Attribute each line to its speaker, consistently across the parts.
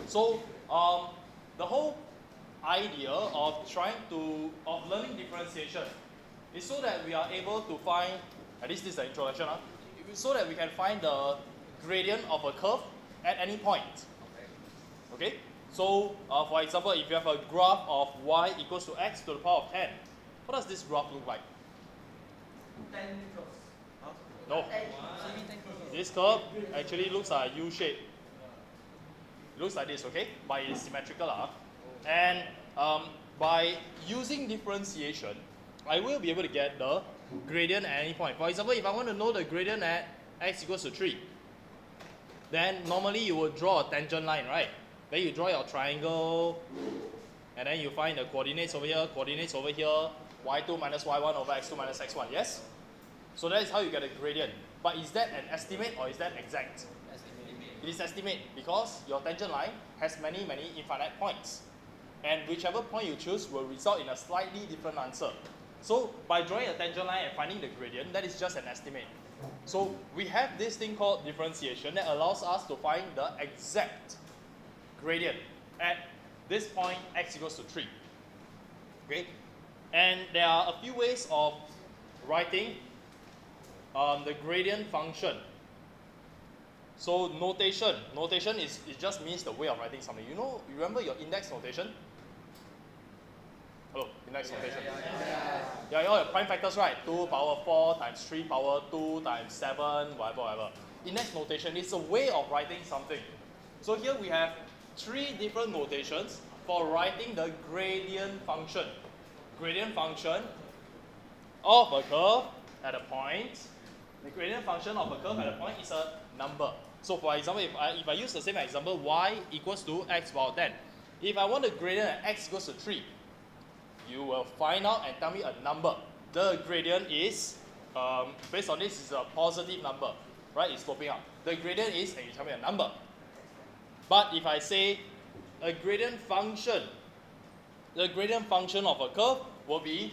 Speaker 1: So the whole idea of learning differentiation is so that we are able to find, at least this is the introduction, so that we can find the gradient of a curve at any point. Okay? So for example, if you have a graph of y equals to x to the power of 10, what does this graph look like?
Speaker 2: 10 curves.
Speaker 1: No. This curve actually looks like a U shape. It looks like this, okay? But it's symmetrical. And by using differentiation, I will be able to get the gradient at any point. For example, if I want to know the gradient at x equals to 3, then normally you will draw a tangent line, right? Then you draw your triangle, and then you find the coordinates over here, y2 minus y1 over x2 minus x1, yes? So that is how you get a gradient. But is that an estimate or is that exact? It is estimate because your tangent line has many infinite points. And whichever point you choose will result in a slightly different answer. So by drawing a tangent line and finding the gradient, that is just an estimate. So we have this thing called differentiation that allows us to find the exact gradient at this point x equals to 3. Okay? And there are a few ways of writing the gradient function. So notation is, it just means the way of writing something. You remember your index notation? Hello, index notation. Yeah, all your prime factors, right? 2 power 4 times 3 power 2 times 7, whatever. Index notation is a way of writing something. So here we have 3 different notations for writing the gradient function. Gradient function of a curve at a point. The gradient function of a curve at a point is a number. So for example, if I use the same example, y equals to x power 10. If I want the gradient at x equals to 3, you will find out and tell me a number. The gradient is, based on this, is a positive number, right? It's sloping up. The gradient is, and you tell me a number. But if I say a gradient function, the gradient function of a curve will be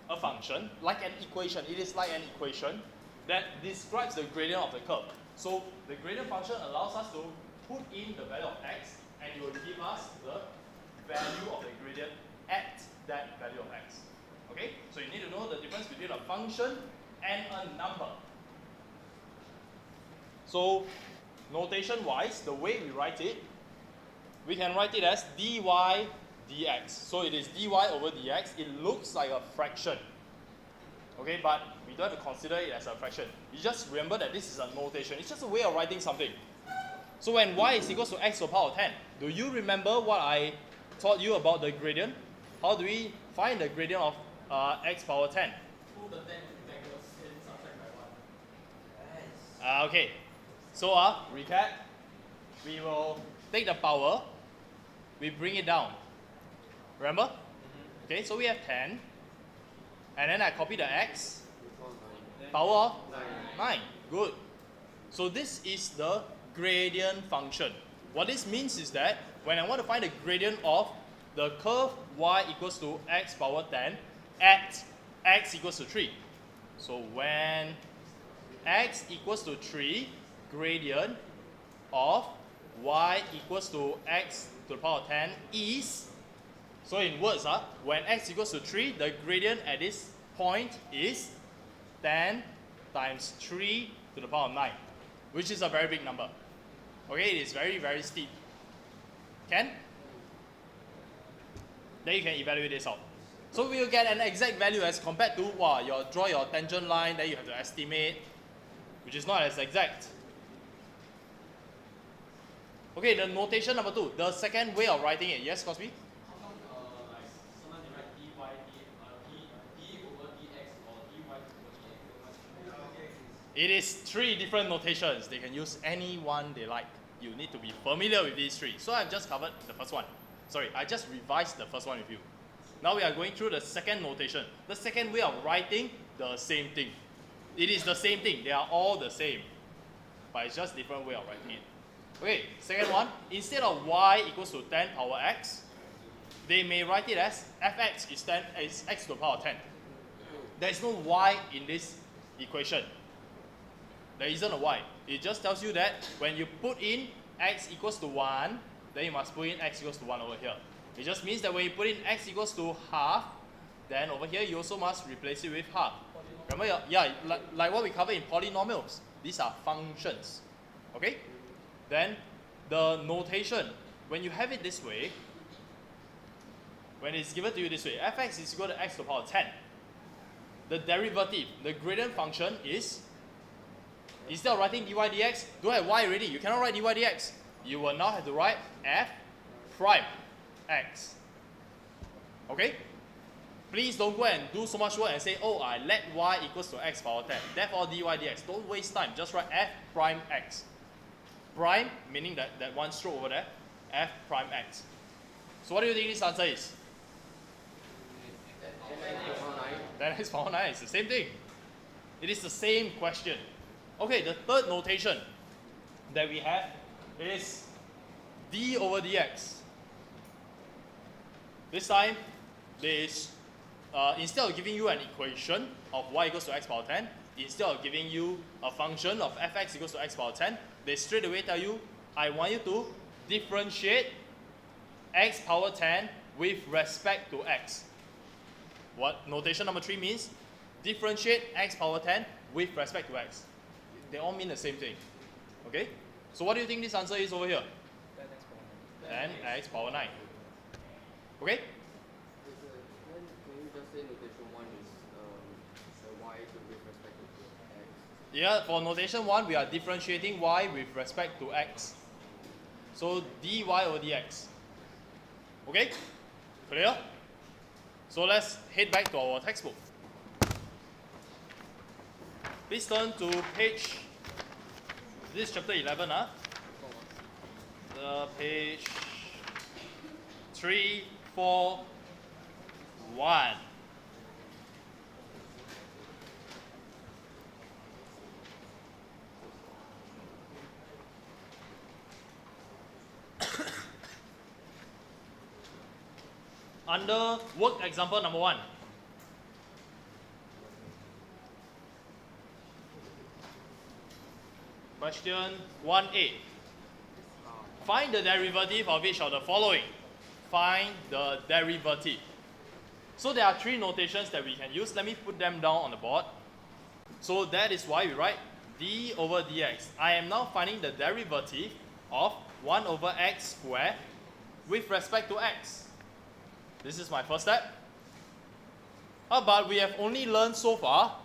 Speaker 1: a function, like an equation. It is like an equation that describes the gradient of the curve. So the gradient function allows us to put in the value of x, and it will give us the value of the gradient at that value of x. Okay? So you need to know the difference between a function and a number. So notation-wise, the way we write it, we can write it as dy dx. So it is dy over dx. It looks like a fraction. Okay, but we don't have to consider it as a fraction. You just remember that this is a notation. It's just a way of writing something. So when y is equals to x to the power of 10, do you remember what I taught you about the gradient? How do we find the gradient of x power 10?
Speaker 2: Move the 10 rectangles and subtract by 1.
Speaker 1: Okay, so recap. We will take the power, we bring it down. Remember? Okay, so we have 10. And then I copy the x. Power of 9. Good. So this is the gradient function. What this means is that when I want to find the gradient of the curve y equals to x power 10 at x equals to 3. So when x equals to 3, gradient of y equals to x to the power of 10 is, so in words, when x equals to 3, the gradient at this point is 10 times 3 to the power of 9, which is a very big number. Okay, it is very steep. Can? Then you can evaluate this out. So we will get an exact value as compared to, draw your tangent line, then you have to estimate, which is not as exact. Okay, the notation number 2, the second way of writing it. Yes, Cosby?
Speaker 2: How come like sometimes they write d over dx or dy over dx?
Speaker 1: It is 3 different notations. They can use any one they like. You need to be familiar with these 3. So I've just covered the first one. Sorry, I just revised the first one with you. Now we are going through the second notation. The second way of writing the same thing. It is the same thing. They are all the same. But it's just different way of writing it. Okay, second one. Instead of y equals to 10 power x, they may write it as fx is x to the power 10. There is no y in this equation. There isn't a y. It just tells you that when you put in x equals to 1, then you must put in x equals to 1 over here. It just means that when you put in x equals to half, then over here you also must replace it with half. Remember, like what we covered in polynomials, these are functions. Okay? Then the notation, when you have it this way, when it's given to you this way, fx is equal to x to the power 10. The derivative, the gradient function is, instead of writing dy dx, don't have y already. You cannot write dy dx. You will now have to write f prime x. Okay? Please don't go and do so much work and say, oh, I let y equals to x power 10. Therefore dy dx. Don't waste time. Just write f prime x. Prime, meaning that one stroke over there, f prime x. So what do you think this answer is? 10x power 9 is the same thing. It is the same question. Okay, the third notation that we have is d over dx. This time, instead of giving you an equation of y equals to x power 10, instead of giving you a function of fx equals to x power 10, they straight away tell you, I want you to differentiate x power 10 with respect to x. What notation number 3 means? Differentiate x power 10 with respect to x. They all mean the same thing. Okay? So what do you think this answer is over here? 10x power 9. Okay?
Speaker 3: Then can you just say notation 1 is the y with respect to x?
Speaker 1: Yeah, for notation 1, we are differentiating y with respect to x. So dy over dx. Okay? Clear? So let's head back to our textbook. Please turn to page, this is chapter 11, page 3, 4, 1. Under work example number 1. Question 1a. Find the derivative of each of the following. Find the derivative. So there are 3 notations that we can use. Let me put them down on the board. So that is why we write d over dx. I am now finding the derivative of 1 over x squared with respect to x. This is my first step. But we have only learned so far,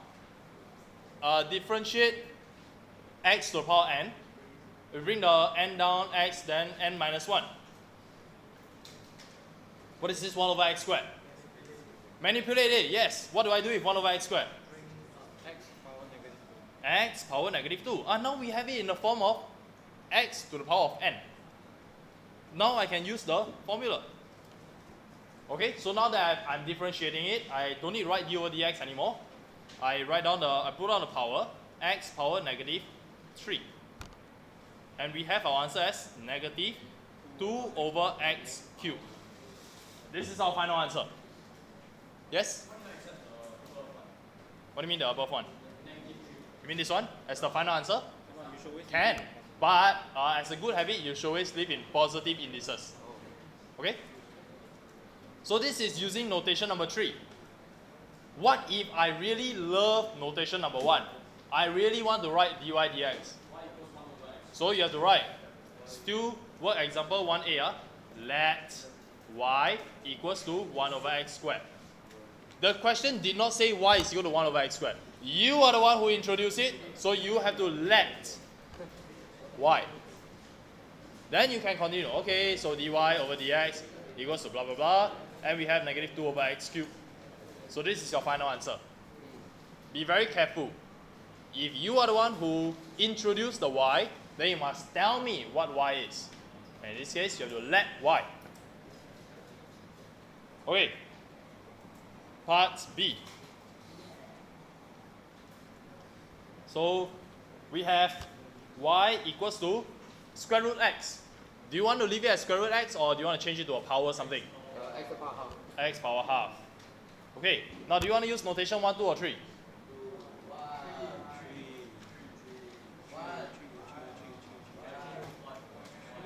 Speaker 1: differentiate x to the power n. We bring the n down, x, then n minus 1. What is this 1 over x squared? Manipulate it, yes. What do I do with 1 over x squared? X power negative 2. Now we have it in the form of x to the power of n. Now I can use the formula. Okay, so now that I'm differentiating it, I don't need to write d over dx anymore. I put down the power, x power negative 3. And we have our answer as negative 2 over x cubed. This is our final answer. Yes? What do you mean the above one? You mean this one as the final answer? Can. But as a good habit, you should always live in positive indices. Okay? So this is using notation number 3. What if I really love notation number 1? I really want to write dy dx. So you have to write, still work example 1a, let y equals to 1 over x squared. The question did not say y is equal to 1 over x squared. You are the one who introduced it, so you have to let y. Then you can continue. Okay, so dy over dx equals to blah blah blah, and we have negative 2 over x cubed. So this is your final answer. Be very careful. If you are the one who introduced the y, then you must tell me what y is. And in this case, you have to let y. Okay. Part B. So we have y equals to square root x. Do you want to leave it as square root x, or do you want to change it to a power something?
Speaker 3: X power half.
Speaker 1: X power half. Okay. Now do you want to use notation 1, 2, or 3?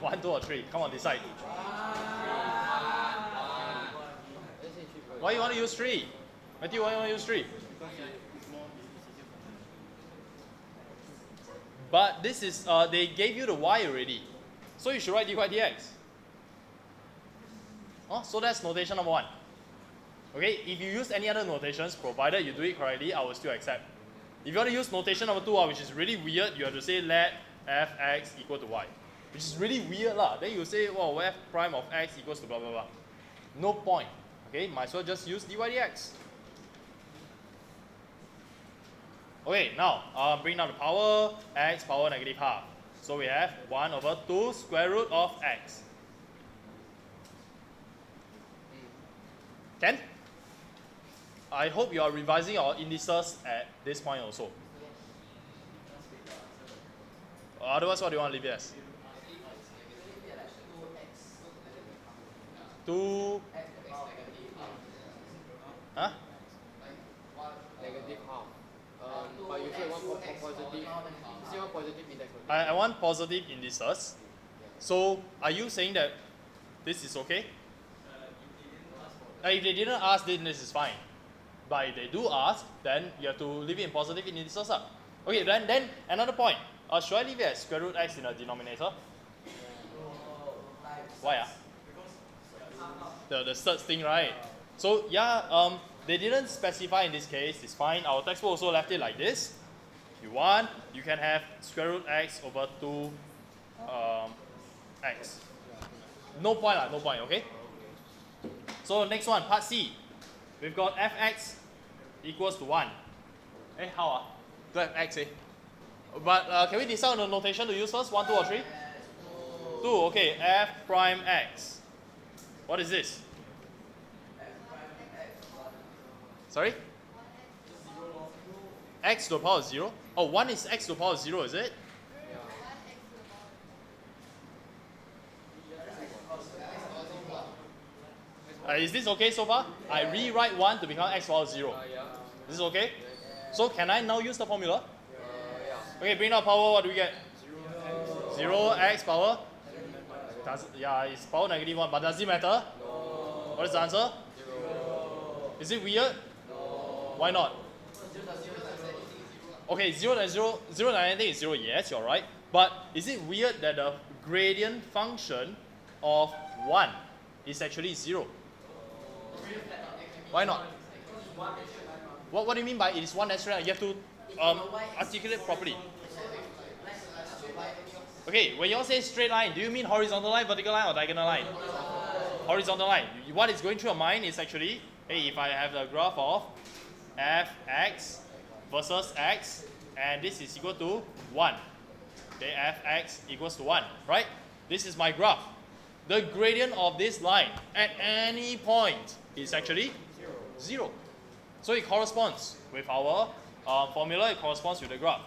Speaker 1: 1, 2, or 3? Come on, decide.
Speaker 3: Let's say 3
Speaker 1: Why you want to use 3? Matthew, why you want to use 3? But this is, they gave you the y already. So you should write dy dx. Oh, so that's notation number 1. Okay, if you use any other notations, provided you do it correctly, I will still accept. If you want to use notation number 2, which is really weird, you have to say let fx equal to y. Which is really weird lah. Then you say, well, f prime of x equals to blah blah blah. No point. Okay, might as well just use dy dx. Okay, now bring down the power, x power negative half. So we have 1 over 2 square root of x. Can? I hope you are revising your indices at this point also. Otherwise, what do you want to leave it as? 2. Huh?
Speaker 3: Negative half. But you say one positive. You say one positive index.
Speaker 1: I want positive indices. So, are you saying that this is okay? If they didn't ask, then this is fine. But if they do ask, then you have to leave it in positive indices. Okay, then another point. Should I leave it as square root x in the denominator? Why? The third thing, right? So yeah, they didn't specify in this case. It's fine. Our textbook also left it like this. If you want, you can have square root x over 2 x. No point lah, no point. Okay. So next one, part C. We've got fx equals to 1. How do I have x But can we decide on the notation to use first? 1, 2, or 3? 2. Okay. F prime x. What is this? Sorry? X to the power of 0? Oh, 1 is x to the power of 0, is it? Is this okay so far? I rewrite 1 to become x to the power of 0. This is okay? So can I now use the formula? Okay, bring down power, what do we get? 0x power? It's power negative 1, but does it matter? No. What is the answer? 0. Is it weird? No. Why not? Okay, 0 and 0 and anything is 0, yes, you're right. But is it weird that the gradient function of 1 is actually 0? Why not? What do you mean by it is 1 straight line? You have to articulate properly. Okay, when you all say straight line, do you mean horizontal line, vertical line, or diagonal line? Horizontal line. What is going through your mind is actually, hey, if I have the graph of fx versus x, and this is equal to 1. Okay, fx equals to 1, right? This is my graph. The gradient of this line at any point is actually 0. So it corresponds with our formula, it corresponds with the graph.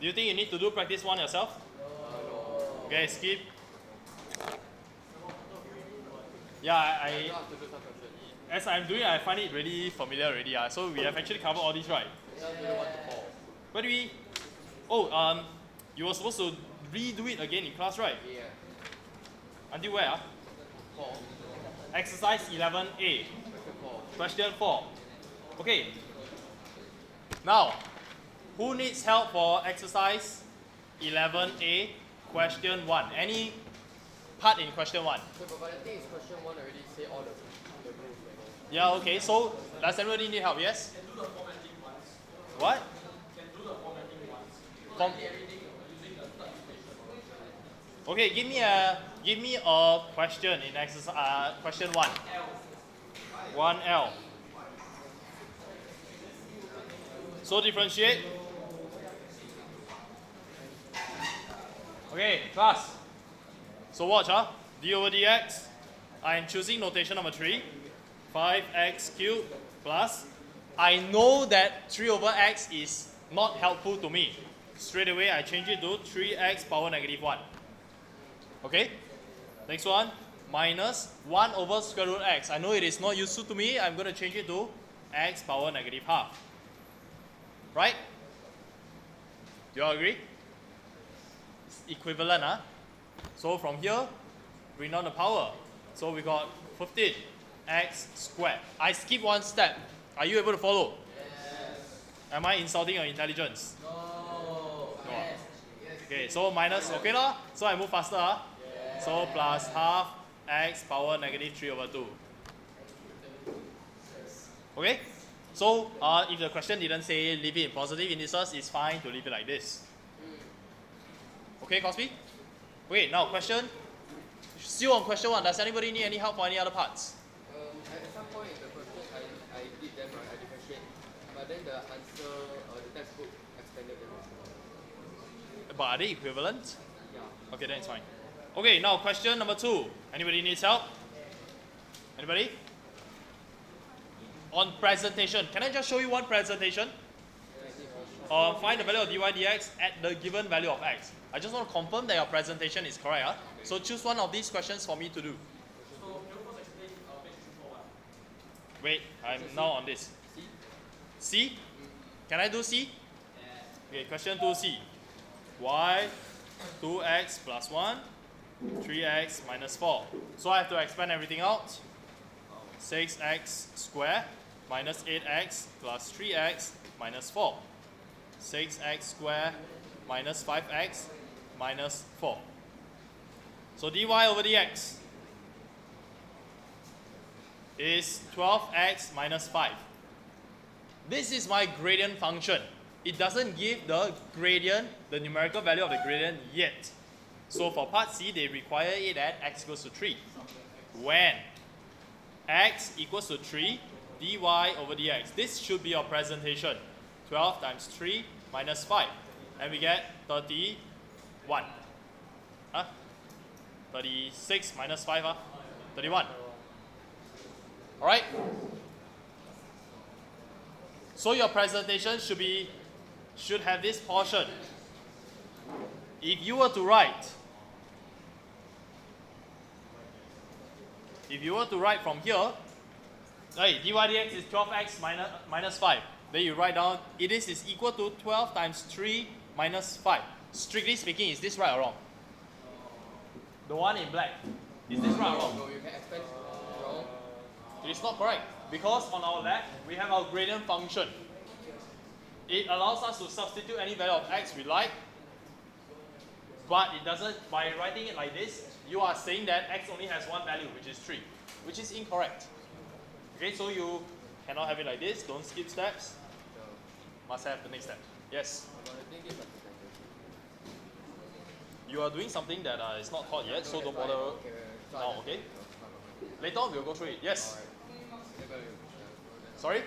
Speaker 1: Do you think you need to do practice 1 yourself? No. Okay, skip. Yeah, as I'm doing, I find it really familiar already. So we have actually covered all these, right? Where do we? Oh, you were supposed to redo it again in class, right?
Speaker 3: Yeah.
Speaker 1: Until where?
Speaker 3: 4.
Speaker 1: Exercise 11A. Question 4. Okay. Now, who needs help for exercise 11A, question 1? Any part in question 1?
Speaker 3: So, but the thing is, question 1 already say all the rules.
Speaker 1: Yeah, okay. So, does everybody need help? Yes?
Speaker 2: Can do the formatting once.
Speaker 1: What?
Speaker 2: Can do the formatting once.
Speaker 1: Everything
Speaker 2: using the third equation.
Speaker 1: Okay, give me a question in exercise question 1. 1L. So differentiate. Okay, class. So watch, d over dx. I am choosing notation number 3. 5x cubed plus. I know that 3 over x is not helpful to me. Straight away, I change it to 3x power negative 1. Okay? Next one, minus 1 over square root x. I know it is not useful to me. I'm going to change it to x power negative half. Right? Do you all agree? It's equivalent, So from here, bring down the power. So we got 15x squared. I skip one step. Are you able to follow?
Speaker 3: Yes.
Speaker 1: Am I insulting your intelligence?
Speaker 3: No.
Speaker 1: No.
Speaker 3: Yes.
Speaker 1: Okay, so minus, okay lah. So I move faster.
Speaker 3: Yes.
Speaker 1: So plus half x power negative 3 over 2. Okay? So if the question didn't say leave it in positive indices, it's fine to leave it like this. Okay, Cosby? Okay, now question. Still on question 1. Does anybody need any help for any other parts?
Speaker 3: At some point in the question, I did them right, I differentiate. But then the answer, the textbook expanded them.
Speaker 1: But are they equivalent?
Speaker 3: Yeah.
Speaker 1: Okay, then it's fine. Okay, now question number 2. Anybody needs help? Anybody? On presentation. Can I just show you one presentation? Find the value of dy dx at the given value of x. I just want to confirm that your presentation is correct. Huh? So choose one of these questions for me to do.
Speaker 2: So can you first explain matrix for what?
Speaker 1: Wait, I'm now on this. C? Can I do C? Okay, question 2C. Y 2x plus 1, 3x minus 4. So I have to expand everything out. 6x squared minus 8x plus 3x minus 4. 6x squared minus 5x minus 4. So dy over dx is 12x minus 5. This is my gradient function. It doesn't give the gradient, the numerical value of the gradient yet. So for part C, they require it at x equals to 3. When x equals to 3, dy over dx. This should be your presentation. 12 times 3 minus 5. And we get 31. Huh? 36 minus 5, 31. Alright? So your presentation should have this portion. If you were to write from here, hey, dy dx is 12x minus 5. Then you write down, it is equal to 12 times 3 minus 5. Strictly speaking, is this right or wrong? The one in black. Is this right or wrong?
Speaker 3: No, you can expand wrong.
Speaker 1: It is not correct. Because on our left, we have our gradient function. It allows us to substitute any value of x we like. But it doesn't, by writing it like this, you are saying that x only has one value, which is 3. Which is incorrect. Okay, so you cannot have it like this. Don't skip steps. Must have the next step. Yes?
Speaker 3: But I think it's a presentation.
Speaker 1: You are doing something that is not taught yet, so don't bother now, okay? Later on, we'll go through it. Yes? Sorry?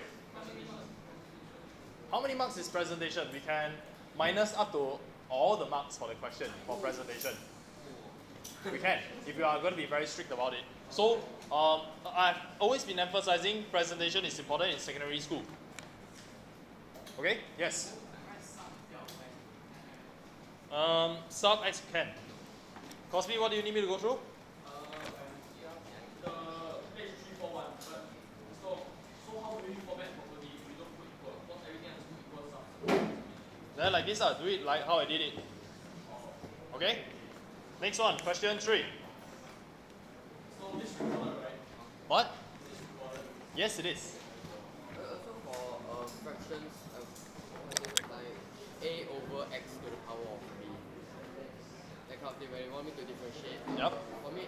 Speaker 1: How many marks is presentation? We can minus up to all the marks for the question for presentation. We can, if you are going to be very strict about it. So, I've always been emphasizing presentation is important in secondary school. Okay? Yes? Sub x can. Cosby, what do you need me to go through?
Speaker 2: The matrix 3 for 1. But so how do you format properly if we don't put equal? Because everything has to equal sum.
Speaker 1: Then like this, do it like how I did it. Okay? Next one, question 3.
Speaker 2: So this recorded, right?
Speaker 1: What?
Speaker 2: This recorded.
Speaker 1: Yes, it is.
Speaker 3: Also for fractions, like a over x to the power of b. That kind of thing, when you want me to differentiate.
Speaker 1: Yep.
Speaker 3: For me,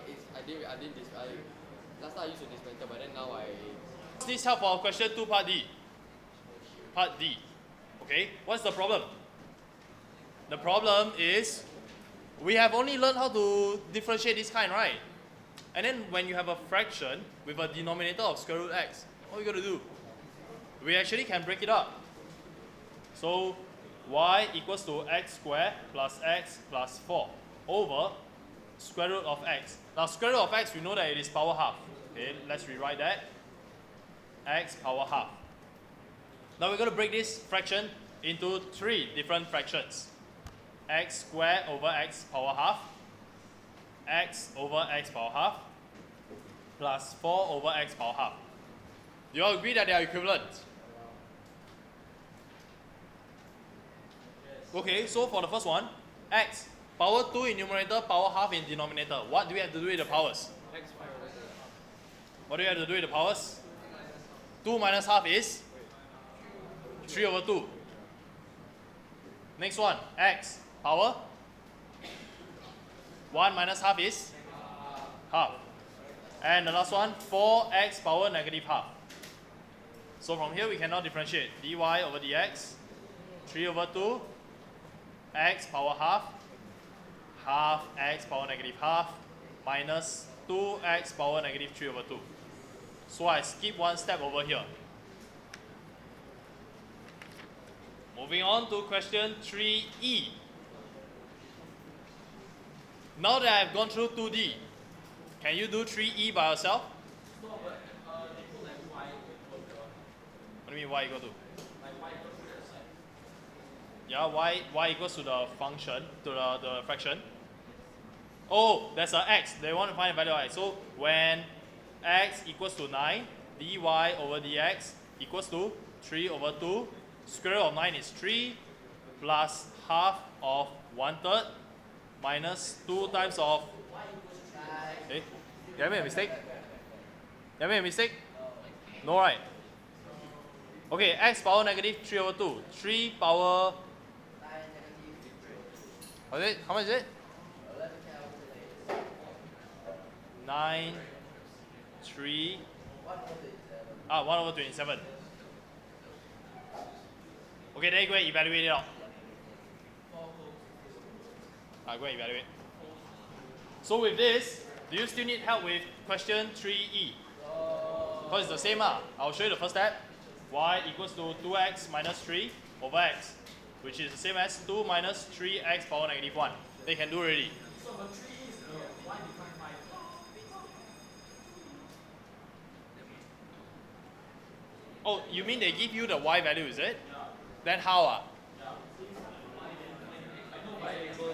Speaker 3: last time I used to dismantle, but then now
Speaker 1: This help for question 2, part D. Part D. Okay, what's the problem? The problem is we have only learned how to differentiate this kind, right? And then when you have a fraction with a denominator of square root x, what are we going to do? We actually can break it up. So y equals to x squared plus x plus 4 over square root of x. Now square root of x, we know that it is power half. Okay, let's rewrite that. X power half. Now we're going to break this fraction into 3 different fractions. X squared over x power half, x over x power half, plus 4 over x power half. Do you all agree that they are equivalent? Okay, so for the first one, x. Power 2 in numerator, power half in denominator. What do we have to do with the powers?
Speaker 3: X square over 2.
Speaker 1: What do we have to do with the powers? 2 minus half is 3 over 2. Next one, x power 1 minus half is half. And the last one, 4x power negative half. So from here we can now differentiate dy over dx, 3 over 2, x power half, half x power negative half, minus 2x power negative 3 over 2. So I skip one step over here. Moving on to question 3e. Now that I've gone through 2D, can you do 3e by yourself?
Speaker 2: No, but they put like y equal to
Speaker 1: What do you mean y equal to?
Speaker 2: like y equal to the side.
Speaker 1: Yeah, y equals to the function, to the fraction. Oh, there's a x. They want to find the value of x. So when x equals to 9, dy over dx equals to 3 over 2. Square root of 9 is 3 plus half of 1/3 minus 2 times of. Hey, did I make a mistake? Did I make a mistake? No, right? Okay, x power negative 3 over 2. 3 power. What is it? How much is it? 9, 3, 1 over 27. Okay, then you go and evaluate it out. Go and evaluate. So with this, do you still need help with question 3e? Because it's the same. I'll show you the first step. Y equals to 2x minus 3 over x, which is the same as 2 minus 3x power negative 1. They can do already.
Speaker 2: So but 3 is the y defined 5.
Speaker 1: Oh, you mean they give you the y value, is it? Then how?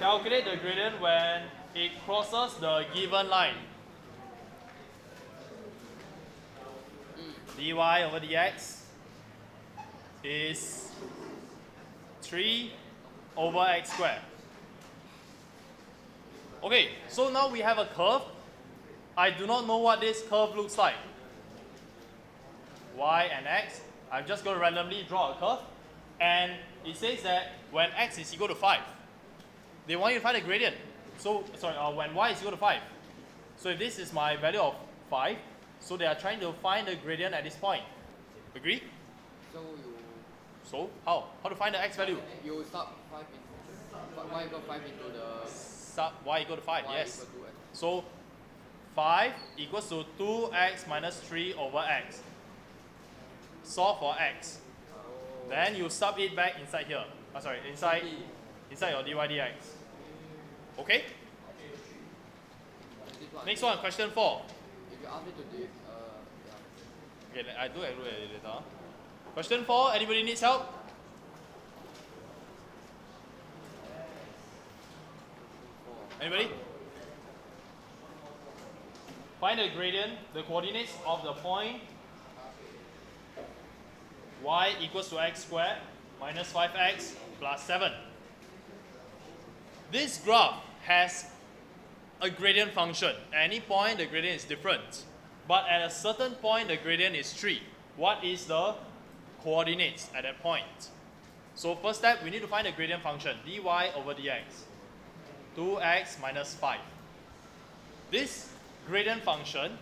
Speaker 1: Calculate the gradient when it crosses the given line. dy over dx is 3 over x squared. Okay, so now we have a curve. I do not know what this curve looks like. Y and x. I'm just going to randomly draw a curve. And it says that when x is equal to 5, they want you to find the gradient. So, sorry, when y is equal to 5. So if this is my value of 5, so they are trying to find the gradient at this point. Agree? So, how? How to find the x value?
Speaker 3: You sub 5 into y equal 5 into the
Speaker 1: Sub y equal to 5,
Speaker 3: y
Speaker 1: yes.
Speaker 3: equal to x.
Speaker 1: So 5 equals to 2x minus 3 over x. Solve for x. Then you sub it back inside here. Inside your dy dx. Okay?
Speaker 3: This one.
Speaker 1: Next one, question 4.
Speaker 3: If you ask me to do it, yeah.
Speaker 1: Okay, I do look at it later. Question 4, anybody needs help? Anybody? Find the gradient, the coordinates of the point y equals to x squared minus 5x plus 7. This graph has a gradient function. At any point, the gradient is different. But at a certain point, the gradient is 3. What is the coordinates at that point? So first step, we need to find the gradient function, dy over dx. 2x minus 5. This gradient function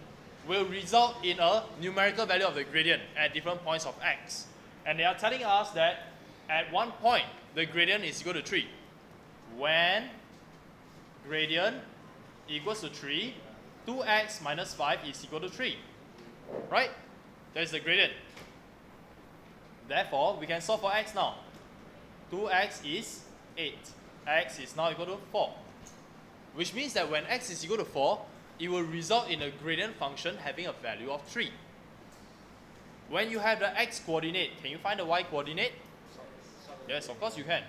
Speaker 1: will result in a numerical value of the gradient at different points of x. And they are telling us that at one point, the gradient is equal to 3. When gradient equals to 3, 2x minus 5 is equal to 3. Right? That is the gradient. Therefore, we can solve for x now. 2x is 8. X is now equal to 4. Which means that when x is equal to 4, it will result in a gradient function having a value of 3. When you have the x coordinate, can you find the y coordinate? Yes, of course you can.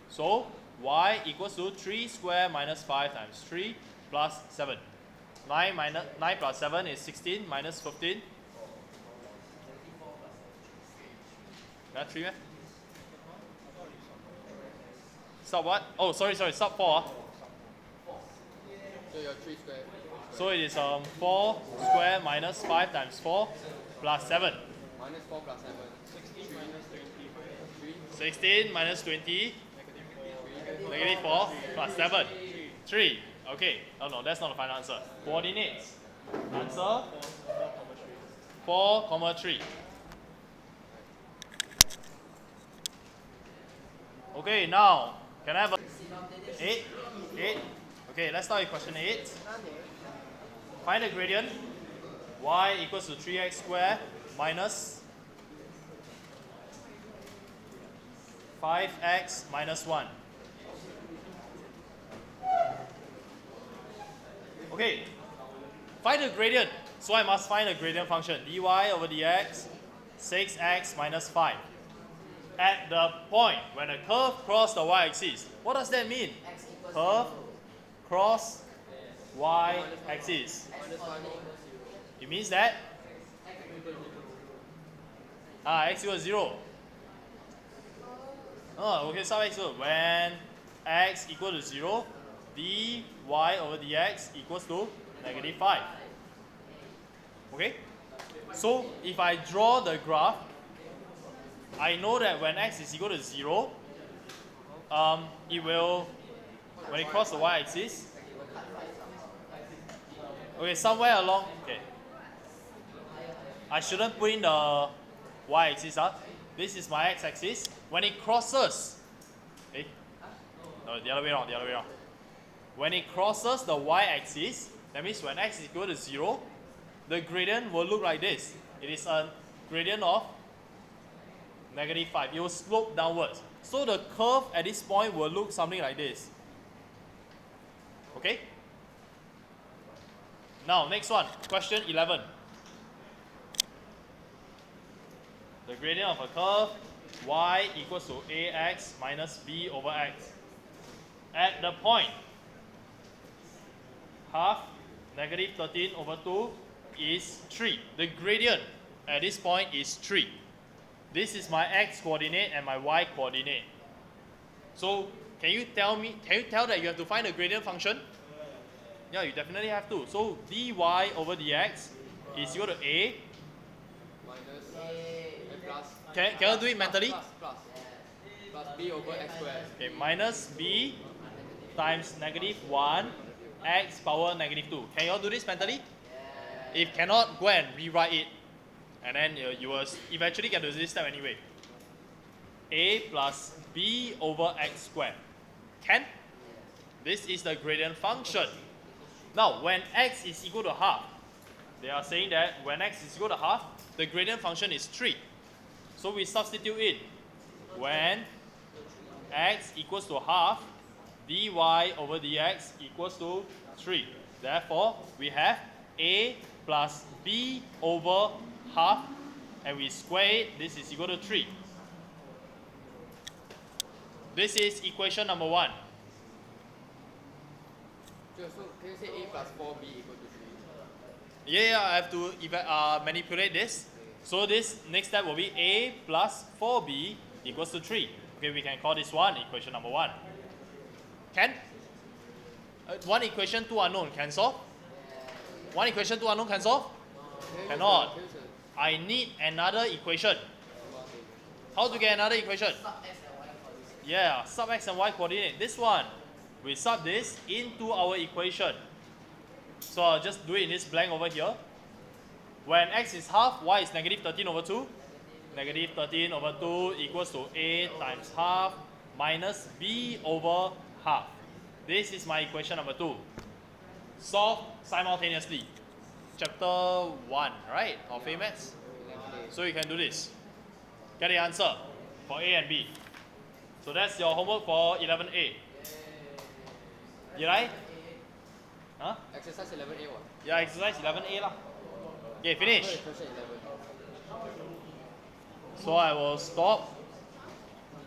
Speaker 1: So, y equals to 3 squared minus 5 times 3 plus 7. 9 plus 7 is 16 minus 15. That 3 Sub what? Oh, sorry, sub 4.
Speaker 3: So your 3 square.
Speaker 1: So it is 4 square minus 5 times 4 plus 7.
Speaker 3: Minus 4 plus 7. 3.
Speaker 1: 16 minus 20, negative 4 plus 7. 3. Okay. Oh no, that's not the final answer. Coordinates. Answer 4, comma 3. Okay, now can I have a 8? 8. Okay, let's start with question 8. Find the gradient y equals to 3x squared minus 5x minus 1. Okay, find the gradient. So I must find the gradient function. dy over dx, 6x minus 5. At the point when the curve crosses the y-axis. What does that mean? Curve cross y-axis.
Speaker 3: Minus 5 equals 0.
Speaker 1: It means that x equals 0. Oh, okay, so x equals when x equals to 0, dy over dx equals to negative 5. Okay? So if I draw the graph, I know that when x is equal to 0, it will, when it crosses the y-axis, okay, somewhere along, okay, I shouldn't put in the y-axis. This is my x-axis. When it crosses, no, the other way around, When it crosses the y-axis, that means when x is equal to 0, the gradient will look like this. It is a gradient of negative 5. It will slope downwards. So the curve at this point will look something like this. Okay? Now, next one, question 11. The gradient of a curve y equals to ax minus b over x. At the point, half negative 13 over 2 is 3. The gradient at this point is 3. This is my x coordinate and my y coordinate. So, can you tell that you have to find the gradient function? Yeah, you definitely have to. So, dy over dx is equal to a.
Speaker 3: Minus and plus.
Speaker 1: Can you do it mentally?
Speaker 3: Plus b over x squared.
Speaker 1: Okay, minus b times negative 1 x power negative 2. Can you all do this mentally? If cannot, go and rewrite it. And then you will eventually get to this step anyway. A plus b over x squared. Can? This is the gradient function. Now, when x is equal to half, they are saying that when x is equal to half, the gradient function is 3. So we substitute in. When x equals to half, dy over dx equals to 3. Therefore, we have a plus b over half, and we square it. This is equal to 3. This is equation number 1.
Speaker 3: So can you say a plus 4b equal to 3?
Speaker 1: Yeah, I have to manipulate this. So this next step will be a plus 4b equals to 3. Okay, we can call this one equation number 1. Can? One equation, 2 unknown, can solve? One equation, 2 unknown can solve? Cannot. I need another equation. How to get another equation? Yeah, sub x and y coordinate. This one, we sub this into our equation. So I'll just do it in this blank over here. When x is half, y is negative 13 over 2. Negative 13 over 2 equals to a times half minus b over half. This is my equation number 2. Solve simultaneously. Chapter 1, right? Of A Maths. So you can do this. Get the answer for A and B. So that's your homework for 11A. Did I? Huh?
Speaker 3: Exercise 11a what?
Speaker 1: Yeah, exercise 11A lah. Okay, finish.
Speaker 3: Question 11.
Speaker 1: So I will stop